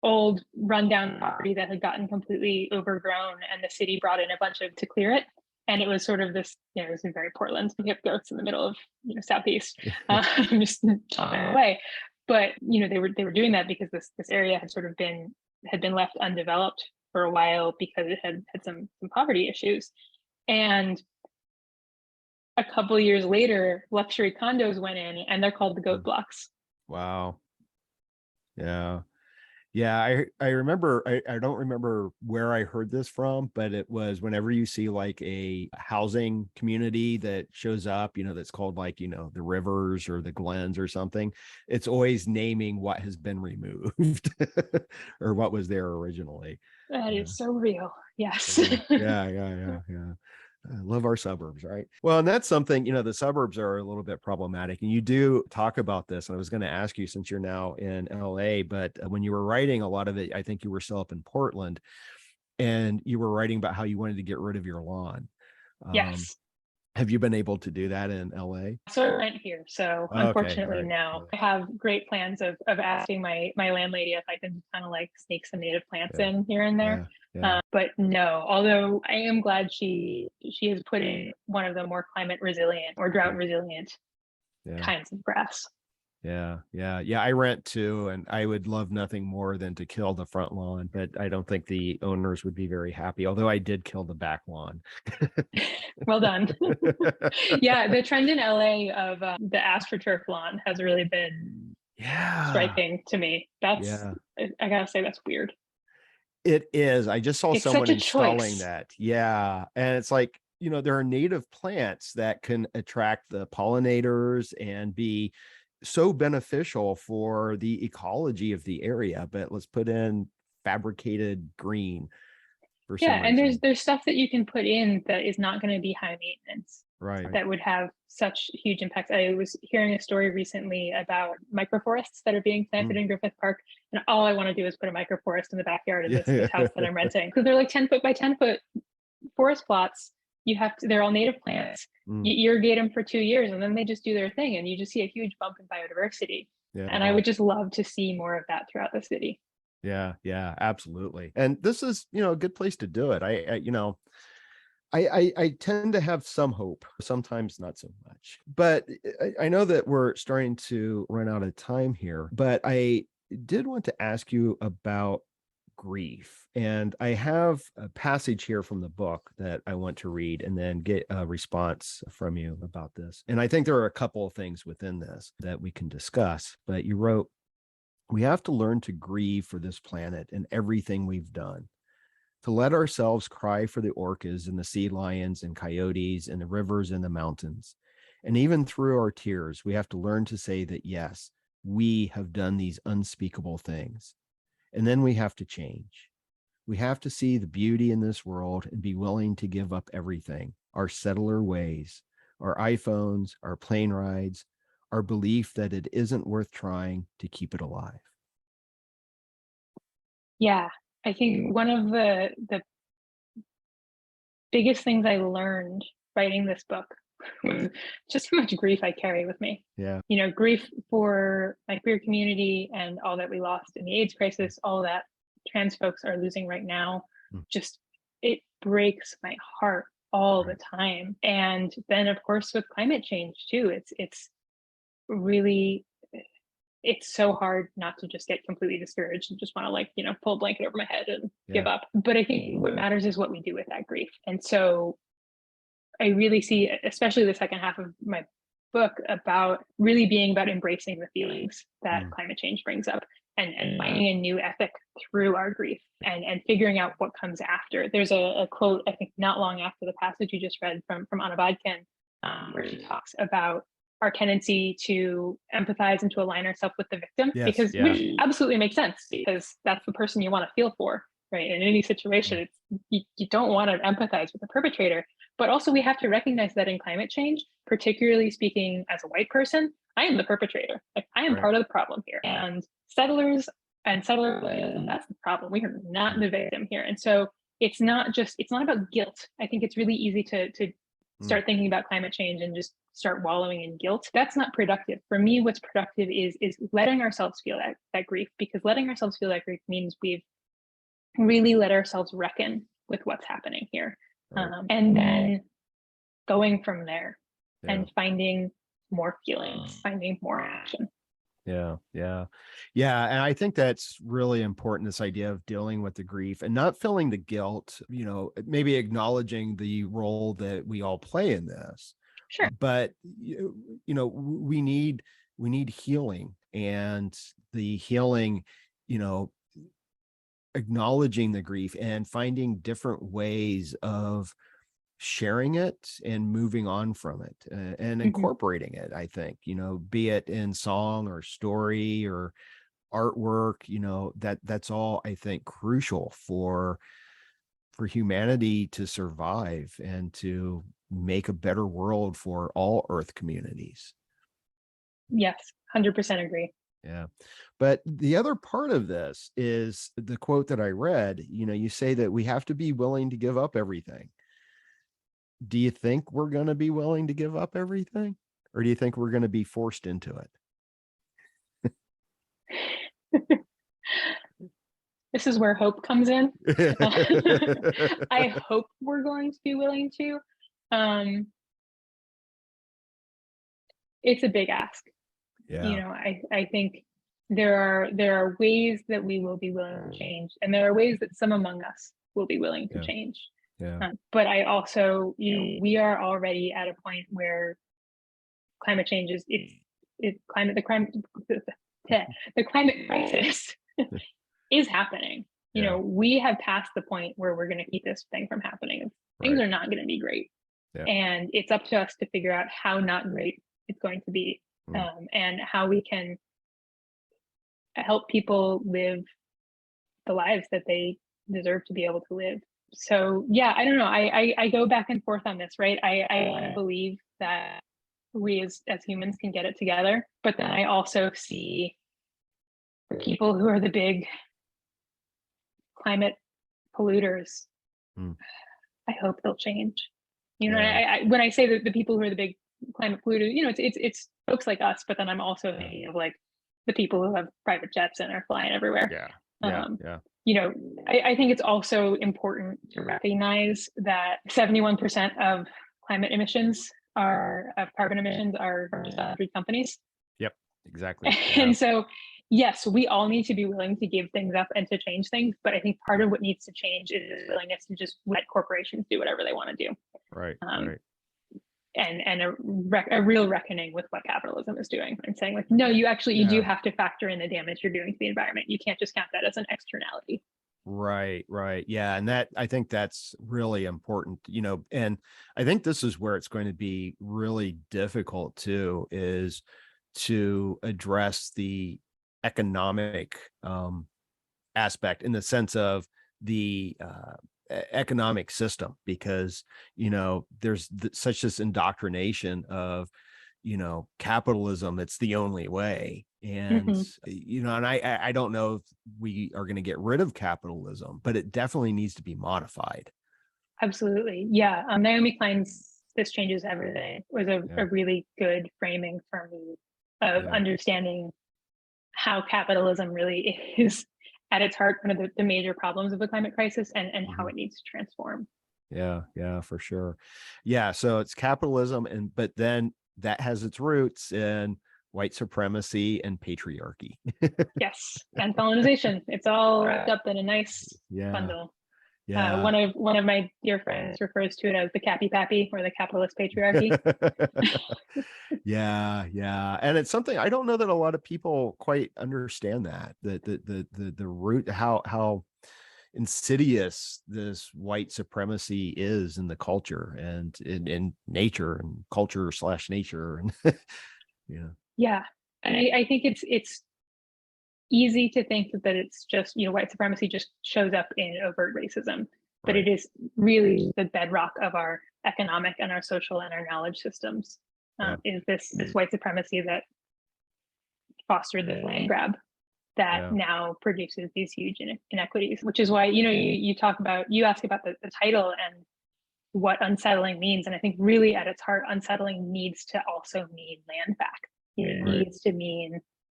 old rundown property that had gotten completely overgrown, and the city brought in a bunch to clear it. And it was sort of this, it was in very Portland. We have goats in the middle of Southeast, just chopping away. But they were doing that because this area had sort of been left undeveloped for a while because it had some poverty issues. And a couple of years later, luxury condos went in, and they're called the goat blocks. Wow. Yeah. I remember, I don't remember where I heard this from, but it was whenever you see like a housing community that shows up, that's called like, the Rivers or the Glens or something, it's always naming what has been removed or what was there originally. That is so real. Yes. Yeah. I love our suburbs, right? Well, and that's something, the suburbs are a little bit problematic. And you do talk about this. And I was going to ask you, since you're now in LA, but when you were writing a lot of it, I think you were still up in Portland, and you were writing about how you wanted to get rid of your lawn. Yes. Have you been able to do that in LA? So I rent here. So unfortunately now I have great plans of asking my landlady if I can kind of like sneak some native plants in here and there. But no, although I am glad she is putting one of the more climate resilient or drought resilient kinds of grass. Yeah. I rent too, and I would love nothing more than to kill the front lawn, but I don't think the owners would be very happy, although I did kill the back lawn. Well done. Yeah, the trend in LA of the AstroTurf lawn has really been striking to me. That's I gotta say, that's weird. It is. I just saw someone installing that. Yeah. And it's like, there are native plants that can attract the pollinators and be so beneficial for the ecology of the area, but let's put in fabricated green for some reason. And there's stuff that you can put in that is not going to be high maintenance, right? That would have such huge impacts. I was hearing a story recently about microforests that are being planted in Griffith Park, and all I want to do is put a microforest in the backyard of this house that I'm renting, because they're like 10 foot by 10 foot forest plots, they're all native plants. You irrigate them for 2 years and then they just do their thing, and you just see a huge bump in biodiversity. And I would just love to see more of that throughout the city. Yeah, absolutely. And this is, a good place to do it. I tend to have some hope, sometimes not so much. But I know that we're starting to run out of time here, but I did want to ask you about grief. And I have a passage here from the book that I want to read and then get a response from you about this. And I think there are a couple of things within this that we can discuss. But you wrote, "We have to learn to grieve for this planet and everything we've done, to let ourselves cry for the orcas and the sea lions and coyotes and the rivers and the mountains. And even through our tears, we have to learn to say that, yes, we have done these unspeakable things. And then we have to change. We have to see the beauty in this world and be willing to give up everything, our settler ways, our iPhones, our plane rides, our belief that it isn't worth trying to keep it alive." Yeah, I think one of the biggest things I learned writing this book was just how much grief I carry with me. Yeah. Grief for my queer community and all that we lost in the AIDS crisis, all that trans folks are losing right now. Just, it breaks my heart all the time. And then of course with climate change too, it's really, it's so hard not to just get completely discouraged and just want to pull a blanket over my head and give up. But I think what matters is what we do with that grief. And so I really see, especially the second half of my book, about really being about embracing the feelings that climate change brings up and finding a new ethic through our grief and figuring out what comes after. There's a quote, I think not long after the passage you just read from Anna Bodkin, where she talks about our tendency to empathize and to align ourselves with the victim, which absolutely makes sense, because that's the person you want to feel for, right? In any situation, you don't want to empathize with the perpetrator. But also we have to recognize that in climate change, particularly speaking as a white person, I am the perpetrator. I am part of the problem here. And settlers and settler, that's the problem. We are not the victim here. And so it's not about guilt. I think it's really easy to start thinking about climate change and just start wallowing in guilt. That's not productive. For me, what's productive is letting ourselves feel that grief, because letting ourselves feel that grief means we've really let ourselves reckon with what's happening here. And then going from there and finding more feelings, finding more action. Yeah. And I think that's really important, this idea of dealing with the grief and not feeling the guilt, maybe acknowledging the role that we all play in this. Sure. But, we need healing, and the healing, acknowledging the grief and finding different ways of sharing it and moving on from it, and incorporating it, I think, be it in song or story or artwork, that's all, I think, crucial for humanity to survive and to make a better world for all Earth communities. Yes, 100% agree. Yeah. But the other part of this is the quote that I read. You say that we have to be willing to give up everything. Do you think we're going to be willing to give up everything? Or do you think we're going to be forced into it? This is where hope comes in. I hope we're going to be willing to. It's a big ask. Yeah. I think there are ways that we will be willing to change, and there are ways that some among us will be willing to change. Yeah. But I also, we are already at a point where climate change is the climate crisis is happening. We have passed the point where we're going to keep this thing from happening. Things are not going to be great. And it's up to us to figure out how not great it's going to be, and how we can help people live the lives that they deserve to be able to live. So yeah, I don't know. I go back and forth on this, right? I want to believe that we as humans can get it together, but then I also see the people who are the big climate polluters. I hope they'll change. You know, Yeah. I when I say that the people who are the big climate polluters, you know, it's folks like us, but then I'm also thinking of like the people who have private jets and are flying everywhere. Yeah. Yeah. Um, Yeah. you know, I think it's also important to recognize that 71% of climate emissions of carbon emissions are just 100 companies. Yep. Exactly. Yeah. And so, yes, we all need to be willing to give things up and to change things. But I think part of what needs to change is this willingness to just let corporations do whatever they want to do. Right. Um, Right. and a real reckoning with what capitalism is doing and saying like, no, you do Yeah. have to factor in the damage you're doing to the environment. You can't just count that as an externality. Right, right. Yeah. And I think that's really important, and I think this is where it's going to be really difficult too, is to address the economic aspect in the sense of the economic system, because, there's such this indoctrination of, capitalism, it's the only way. And, and I don't know if we are going to get rid of capitalism, but it definitely needs to be modified. Absolutely. Yeah. Naomi Klein's This Changes Everything was Yeah. a really good framing for me of understanding how capitalism really is at its heart one of the major problems of the climate crisis and how it needs to transform. Yeah, yeah, for sure. Yeah, so it's capitalism, but then that has its roots in white supremacy and patriarchy. Yes, and colonization. It's all wrapped up in a nice Yeah, bundle. yeah. One of my dear friends refers to it as the Cappy Pappy, or the capitalist patriarchy. Yeah, yeah. And it's something I don't know that a lot of people quite understand, that the root, how insidious this white supremacy is in the culture and in nature and culture / nature. And Yeah. And I think it's easy to think that it's just, white supremacy just shows up in overt racism, but Right. it is really the bedrock of our economic and our social and our knowledge systems. Is this white supremacy that fostered the land grab that now produces these huge inequities, which is why, you ask about the title and what unsettling means. And I think really at its heart, unsettling needs to also mean land back. It needs to mean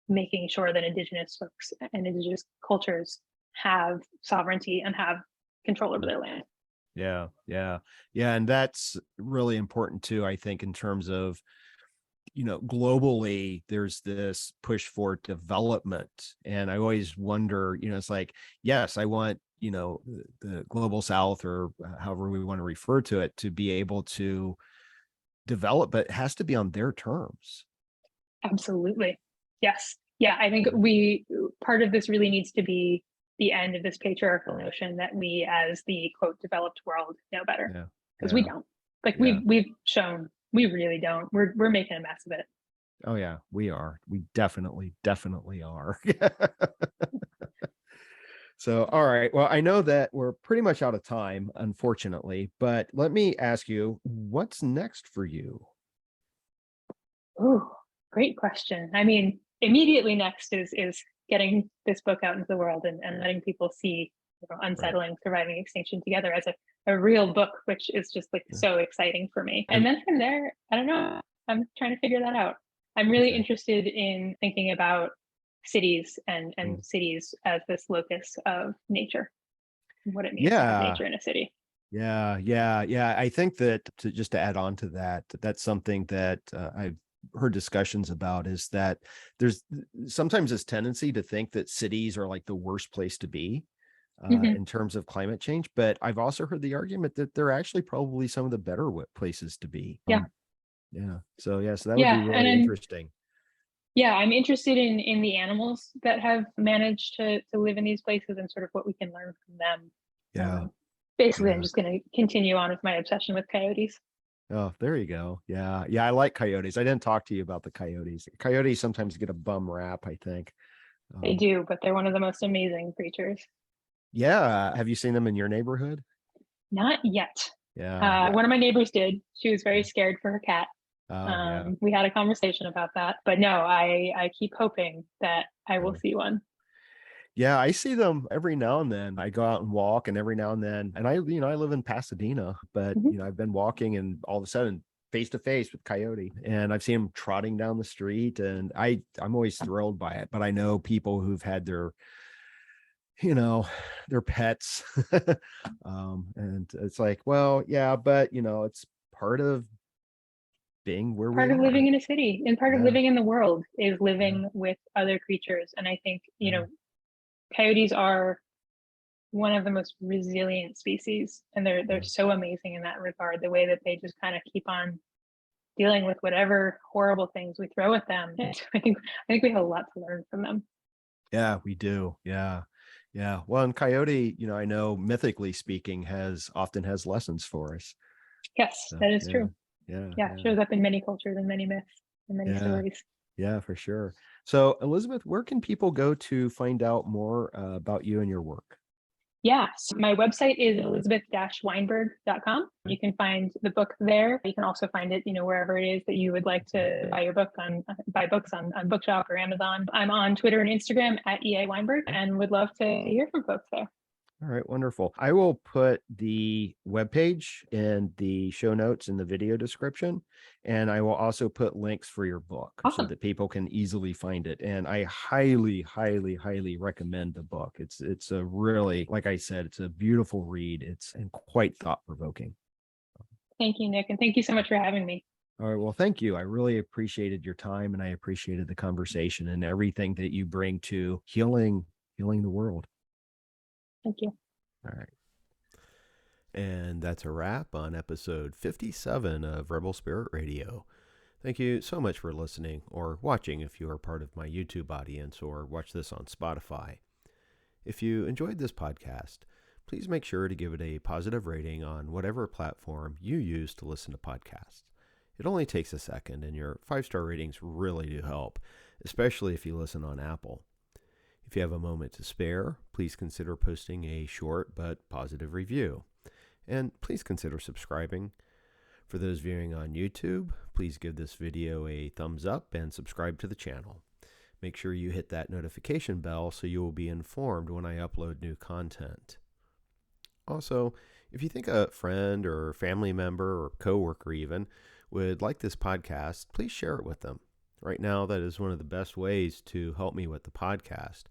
making sure that Indigenous folks and Indigenous cultures have sovereignty and have control over their land. Yeah, yeah, yeah. And that's really important too, I think, in terms of, globally, there's this push for development. And I always wonder, it's like, yes, I want, the global South, or however we want to refer to it, to be able to develop, but it has to be on their terms. Absolutely. Yes. Yeah. I think part of this really needs to be the end of this patriarchal notion that we, as the quote developed world, know better, because we don't. Like we've shown we really don't. We're making a mess of it. Oh yeah, we are. We definitely are. So, all right. Well, I know that we're pretty much out of time, unfortunately, but let me ask you, what's next for you? Oh, great question. I mean, immediately next is getting this book out into the world and letting people see, Unsettling, Surviving Extinction Together as a real book, which is just like so exciting for me. And then from there, I don't know, I'm trying to figure that out. I'm really interested in thinking about cities and cities as this locus of nature, what it means to have nature in a city. Yeah. I think that just to add on to that, that's something that I've heard discussions about, is that there's sometimes this tendency to think that cities are like the worst place to be in terms of climate change. But I've also heard the argument that they're actually probably some of the better places to be. Yeah. So that would be really interesting. Yeah, I'm interested in the animals that have managed to live in these places and sort of what we can learn from them. Basically, I'm just going to continue on with my obsession with coyotes. Oh, there you go. Yeah. I like coyotes. I didn't talk to you about the coyotes. Coyotes sometimes get a bum rap, I think. They do, but they're one of the most amazing creatures. Yeah. Have you seen them in your neighborhood? Not yet. Yeah. One of my neighbors did. She was very scared for her cat. Oh, We had a conversation about that, but no, I keep hoping that I will see one. Yeah, I see them every now and then. I go out and walk, and every now and then, and I live in Pasadena, but Mhm. I've been walking, and all of a sudden, face to face with coyote, and I've seen him trotting down the street, and I'm always thrilled by it. But I know people who've had you know, their pets, and it's like, well, yeah, but it's part of being where we Part of are. living in a city and part of Yeah, living in the world is yeah, living with other creatures. And I think, yeah, coyotes are one of the most resilient species, and they're yeah. so amazing in that regard. The way that they just kind of keep on dealing with whatever horrible things we throw at them. I think we have a lot to learn from them. Yeah, we do. Yeah. Yeah. Well, and coyote, I know mythically speaking often has lessons for us. Yes, So that is yeah, true. yeah, Yeah, yeah, shows up in many cultures and many myths and many yeah, stories. yeah, for sure. So Elizabeth, where can people go to find out more about you and your work? Yeah, so my website is elizabeth-weinberg.com. You can find the book there. You can also find it, wherever it is that you would like to buy your book buy books on Bookshop or Amazon. I'm on Twitter and Instagram at EA Weinberg and would love to hear from folks there. All right, wonderful. I will put the webpage in the show notes in the video description, and I will also put links for your book so Awesome. that people can easily find it. And I highly, highly, highly recommend the book. It's a really, like I said, it's a beautiful read. It's and quite thought-provoking. Thank you, Nick. And thank you so much for having me. All right, well, thank you. I really appreciated your time, and I appreciated the conversation and everything that you bring to healing the world. Thank you. All right. And that's a wrap on episode 57 of Rebel Spirit Radio. Thank you so much for listening or watching if you are part of my YouTube audience or watch this on Spotify. If you enjoyed this podcast, please make sure to give it a positive rating on whatever platform you use to listen to podcasts. It only takes a second, and your 5-star ratings really do help, especially if you listen on Apple. If you have a moment to spare, please consider posting a short but positive review. And please consider subscribing. For those viewing on YouTube, please give this video a thumbs up and subscribe to the channel. Make sure you hit that notification bell so you will be informed when I upload new content. Also, if you think a friend or family member or coworker even would like this podcast, please share it with them. Right now, that is one of the best ways to help me with the podcast.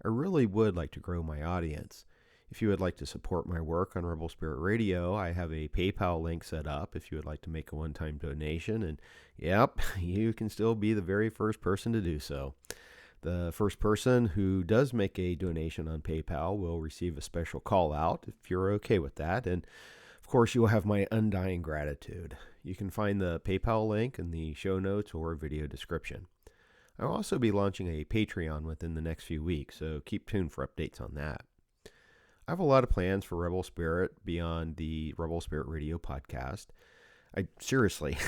I really would like to grow my audience. If you would like to support my work on Rebel Spirit Radio, I have a PayPal link set up if you would like to make a one-time donation. And yep, you can still be the very first person to do so. The first person who does make a donation on PayPal will receive a special call out if you're okay with that. And of course, you will have my undying gratitude. You can find the PayPal link in the show notes or video description. I'll also be launching a Patreon within the next few weeks, so keep tuned for updates on that. I have a lot of plans for Rebel Spirit beyond the Rebel Spirit Radio podcast. Seriously,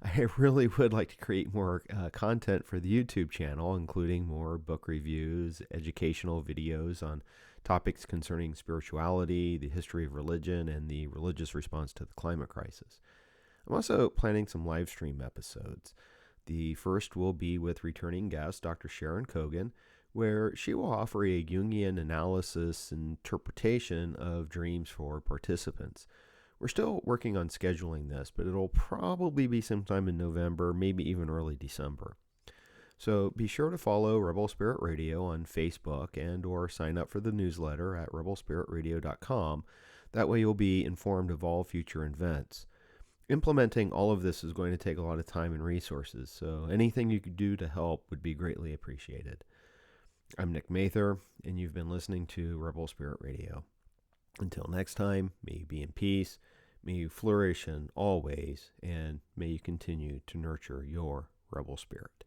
I really would like to create more content for the YouTube channel, including more book reviews, educational videos on topics concerning spirituality, the history of religion, and the religious response to the climate crisis. I'm also planning some live stream episodes. The first will be with returning guest Dr. Sharon Kogan, where she will offer a Jungian analysis and interpretation of dreams for participants. We're still working on scheduling this, but it'll probably be sometime in November, maybe even early December. So be sure to follow Rebel Spirit Radio on Facebook and or sign up for the newsletter at rebelspiritradio.com. That way you'll be informed of all future events. Implementing all of this is going to take a lot of time and resources, so anything you could do to help would be greatly appreciated. I'm Nick Mather, and you've been listening to Rebel Spirit Radio. Until next time, may you be in peace, may you flourish in all ways, and may you continue to nurture your rebel spirit.